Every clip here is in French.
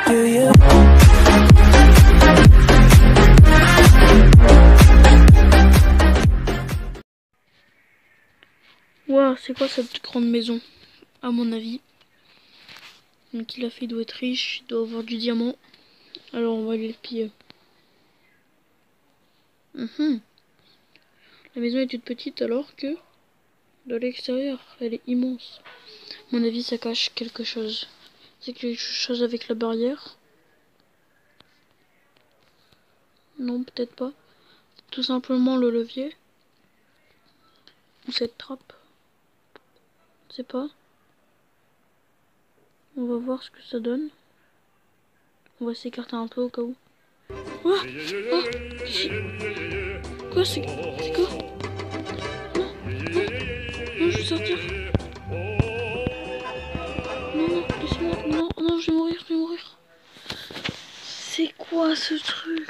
Do you? Wow, c'est quoi cette grande maison? À mon avis. Donc il a fait, il doit être riche, il doit avoir du diamant. Alors on va aller le piller. La maison est toute petite alors que de l'extérieur, elle est immense. À mon avis, ça cache quelque chose. C'est quelque chose avec la barrière? Non, peut-être pas. Tout simplement le levier. Ou cette trappe. Je sais pas. On va voir ce que ça donne. On va s'écarter un peu au cas où. Quoi? Quoi? C'est quoi? Non, non, non, je vais sortir. Non, non, laissez-moi. Non, non, je vais mourir, je vais mourir. C'est quoi ce truc?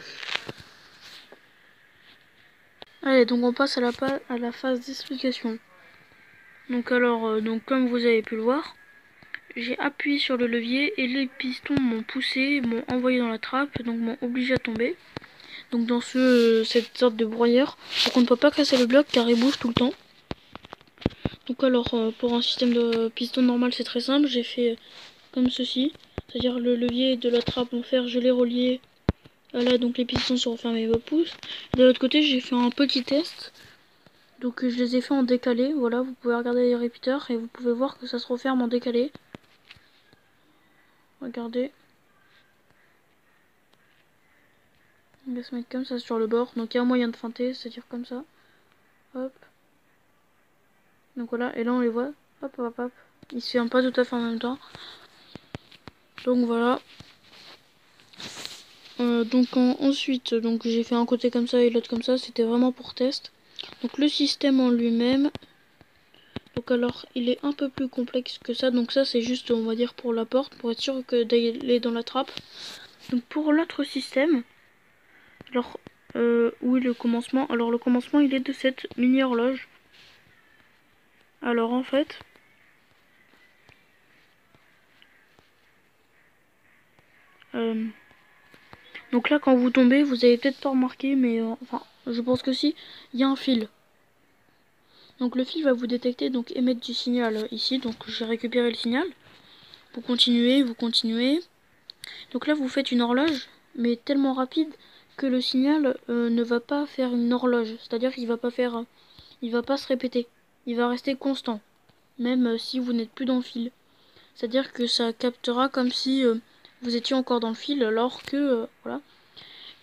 Allez, donc on passe à la phase d'explication. Donc alors, donc comme vous avez pu le voir, j'ai appuyé sur le levier et les pistons m'ont poussé, m'ont envoyé dans la trappe, donc m'ont obligé à tomber. Donc dans cette sorte de broyeur. Donc on ne peut pas casser le bloc car il bouge tout le temps. Donc alors pour un système de piston normal c'est très simple, j'ai fait comme ceci. C'est-à-dire le levier de la trappe en fer, je l'ai relié. Voilà, donc les pistons sont refermés au pouce. De l'autre côté j'ai fait un petit test. Donc je les ai fait en décalé. Voilà, vous pouvez regarder les répéteurs et vous pouvez voir que ça se referme en décalé. Regardez. On va se mettre comme ça sur le bord. Donc il y a un moyen de feinter, c'est-à-dire comme ça. Hop. Donc voilà, et là on les voit. Hop, hop, hop. Ils se ferment pas tout à fait en même temps. Donc voilà. Ensuite, donc j'ai fait un côté comme ça et l'autre comme ça. C'était vraiment pour test. Donc le système en lui-même. Donc alors, il est un peu plus complexe que ça. Donc ça, c'est juste, on va dire, pour la porte, pour être sûr que d'aller dans la trappe. Donc pour l'autre système, alors, où est le commencement? Alors le commencement, il est de cette mini horloge. Alors en fait, donc là, quand vous tombez, vous avez peut-être pas remarqué, mais enfin, je pense que si, il y a un fil. Donc le fil va vous détecter, donc émettre du signal ici. Donc j'ai récupéré le signal. Vous continuez, vous continuez. Donc là, vous faites une horloge, mais tellement rapide que le signal ne va pas faire une horloge. C'est-à-dire qu'il va pas faire, il va pas se répéter. Il va rester constant, même si vous n'êtes plus dans le fil. C'est-à-dire que ça captera comme si vous étiez encore dans le fil, alors que voilà.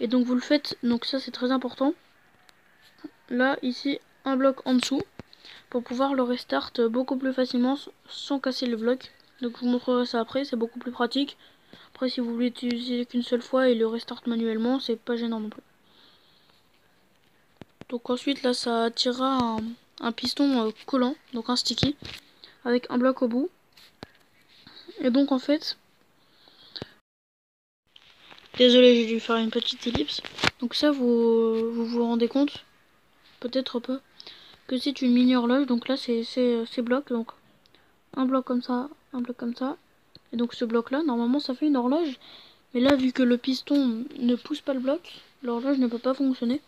Et donc vous le faites. Donc ça, c'est très important. Là, ici, un bloc en dessous pour pouvoir le restart beaucoup plus facilement sans casser le bloc. Donc je vous montrerai ça après, c'est beaucoup plus pratique. Après, si vous voulez utiliser qu'une seule fois et le restart manuellement, c'est pas gênant non plus. Donc ensuite, là, ça attirera un piston collant, donc un sticky, avec un bloc au bout. Et donc en fait, désolé, j'ai dû faire une petite ellipse. Donc ça, vous rendez compte, peut-être pas, que c'est une mini horloge. Donc là, c'est ces blocs, donc un bloc comme ça, un bloc comme ça. Et donc ce bloc là, normalement ça fait une horloge. Mais là, vu que le piston ne pousse pas le bloc, l'horloge ne peut pas fonctionner.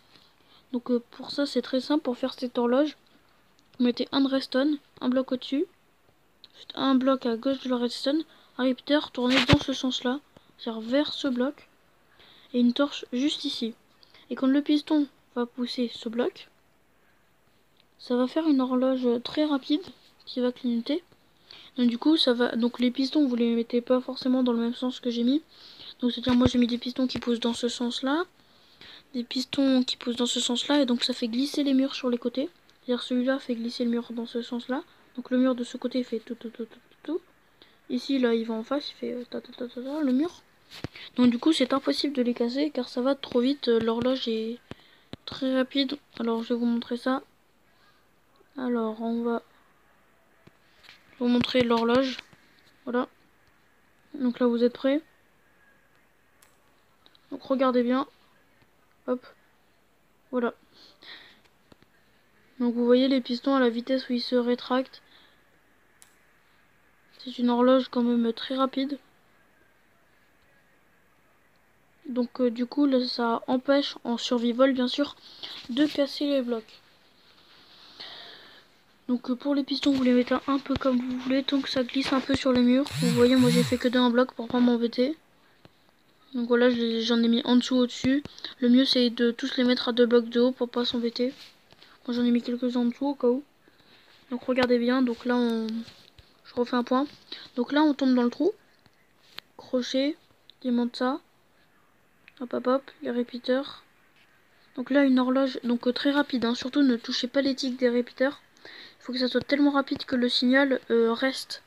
Donc pour ça, c'est très simple. Pour faire cette horloge, vous mettez un redstone, un bloc au-dessus, un bloc à gauche de la redstone, un répéteur tourné dans ce sens-là, c'est-à-dire vers ce bloc, et une torche juste ici. Et quand le piston va pousser ce bloc, ça va faire une horloge très rapide qui va clignoter. Donc du coup, ça va. Donc les pistons, vous les mettez pas forcément dans le même sens que j'ai mis. Donc c'est-à-dire moi j'ai mis des pistons qui poussent dans ce sens-là, des pistons qui poussent dans ce sens-là, et donc ça fait glisser les murs sur les côtés. C'est-à-dire celui-là fait glisser le mur dans ce sens-là. Donc le mur de ce côté fait tout. Ici là il va en face, il fait le mur. Donc du coup c'est impossible de les casser car ça va trop vite. L'horloge est très rapide. Alors je vais vous montrer ça. Alors on va vous montrer l'horloge. Voilà. Donc là vous êtes prêts. Donc regardez bien. Hop. Voilà. Donc vous voyez les pistons à la vitesse où ils se rétractent. C'est une horloge quand même très rapide. Donc du coup là, ça empêche en survival bien sûr de casser les blocs. Donc pour les pistons vous les mettez un peu comme vous voulez tant que ça glisse un peu sur les murs. Vous voyez moi j'ai fait que d'un bloc pour pas m'embêter. Donc voilà j'en ai mis en dessous au-dessus. Le mieux c'est de tous les mettre à 2 blocs de haut pour pas s'embêter. Moi j'en ai mis quelques-uns en dessous au cas où. Donc regardez bien, donc là je refais un point. Donc là on tombe dans le trou. Crochet, démonte ça. Hop hop hop, les répéteurs. Donc là une horloge, donc très rapide, hein. Surtout ne touchez pas les tics des répéteurs. Il faut que ça soit tellement rapide que le signal reste.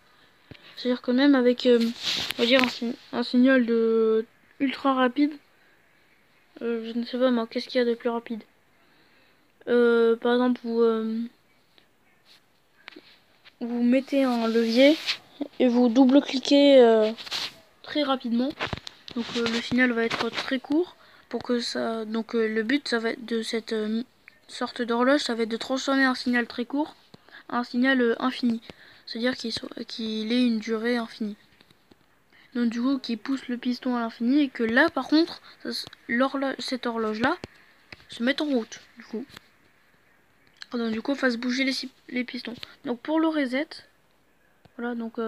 C'est-à-dire que même avec on va dire un signal de ultra rapide, je ne sais pas moi, qu'est-ce qu'il y a de plus rapide. Par exemple vous mettez un levier et vous double-cliquez très rapidement. Donc le signal va être très court pour que ça. Donc le but ça va être de cette sorte d'horloge, ça va être de transformer un signal très court en un signal infini. C'est-à-dire qu'il ait une durée infinie. Donc du coup qui pousse le piston à l'infini et que là par contre cette horloge là se met en route du coup. Donc du coup fasse bouger les pistons. Donc pour le reset, voilà donc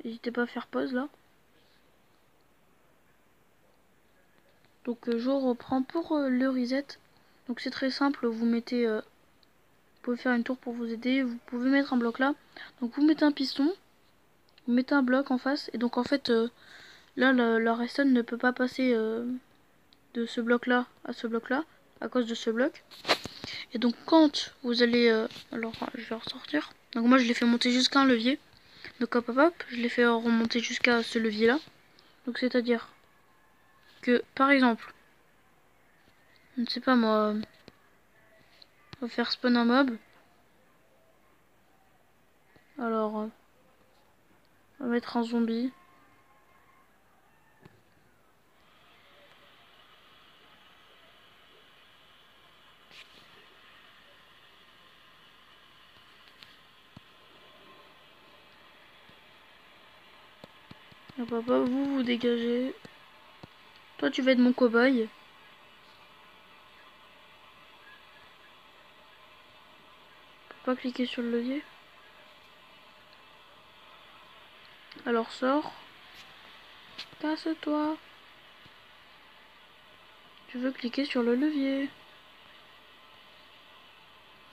n'hésitez pas à faire pause là. Donc je reprends pour le reset. Donc c'est très simple, vous mettez, vous pouvez faire une tour pour vous aider, vous pouvez mettre un bloc là. Donc vous mettez un piston, vous mettez un bloc en face et donc en fait là la redstone ne peut pas passer de ce bloc là à ce bloc là à cause de ce bloc. Et donc quand vous allez, alors je vais ressortir. Donc moi je l'ai fait monter jusqu'à un levier. Donc hop hop hop, je l'ai fait remonter jusqu'à ce levier là. Donc c'est à dire que par exemple, je ne sais pas moi, on va faire spawn un mob. Alors on va mettre un zombie. Hop hop hop, vous vous dégagez. Toi tu vas être mon cobaye. Faut pas cliquer sur le levier. Alors sors. Casse-toi. Tu veux cliquer sur le levier.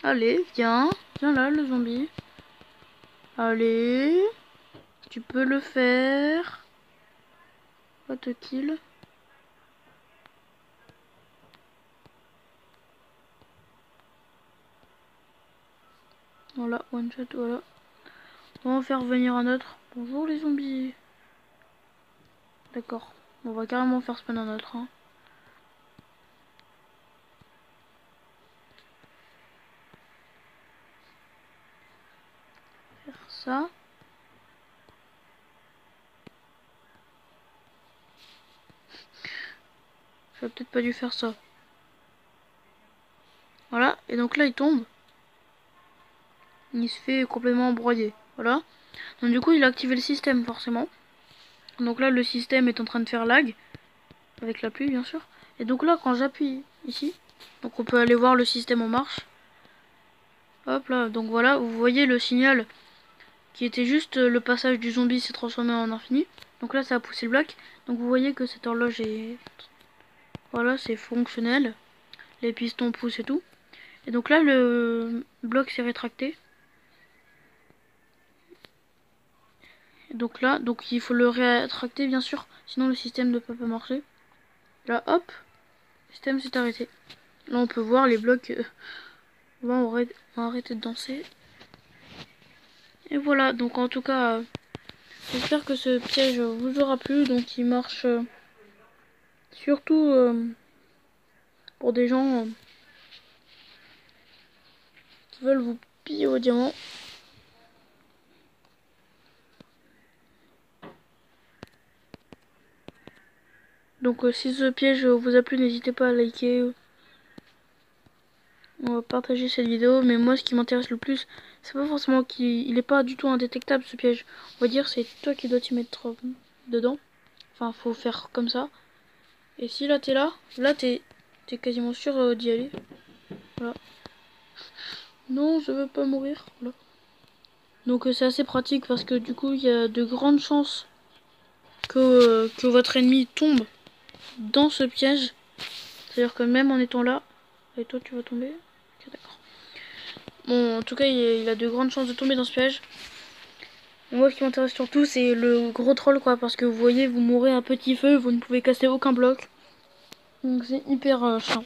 Allez, viens. Viens là le zombie. Allez. Tu peux le faire. Pas te kill. Voilà, one shot, voilà. On va en faire venir un autre. Bonjour les zombies. D'accord. On va carrément faire spawn un autre. Hein. Faire ça. J'aurais peut-être pas dû faire ça. Voilà, et donc là il tombe. Il se fait complètement broyer. Voilà. Donc du coup il a activé le système forcément. Donc là le système est en train de faire lag. Avec la pluie bien sûr. Et donc là quand j'appuie ici, donc on peut aller voir le système en marche. Hop là, donc voilà, vous voyez le signal qui était juste le passage du zombie s'est transformé en infini. Donc là ça a poussé le bloc. Donc vous voyez que cette horloge est... Voilà, c'est fonctionnel. Les pistons poussent et tout. Et donc là le bloc s'est rétracté. Et donc là, donc il faut le rétracter bien sûr, sinon le système ne peut pas marcher. Là hop, le système s'est arrêté. Là on peut voir les blocs. Là on va arrêter de danser. Et voilà, donc en tout cas, j'espère que ce piège vous aura plu. Donc il marche surtout pour des gens qui veulent vous piller au diamant. Donc si ce piège vous a plu, n'hésitez pas à liker. On va partager cette vidéo, mais moi ce qui m'intéresse le plus, c'est pas forcément qu'il est pas du tout indétectable ce piège. On va dire c'est toi qui dois t'y mettre dedans. Enfin faut faire comme ça. Et si là t'es là t'es quasiment sûr d'y aller. Voilà. Non, je veux pas mourir. Voilà. Donc c'est assez pratique parce que du coup il y a de grandes chances que votre ennemi tombe dans ce piège. C'est-à-dire que même en étant là, et toi tu vas tomber. Ok, d'accord. Bon, en tout cas il a de grandes chances de tomber dans ce piège. Et moi ce qui m'intéresse surtout c'est le gros troll quoi, parce que vous voyez vous mourrez à petit feu, vous ne pouvez casser aucun bloc. Donc c'est hyper chiant.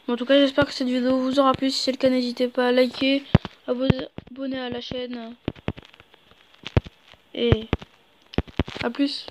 Bon, en tout cas j'espère que cette vidéo vous aura plu. Si c'est le cas n'hésitez pas à liker, à vous abonner à la chaîne. Et à plus.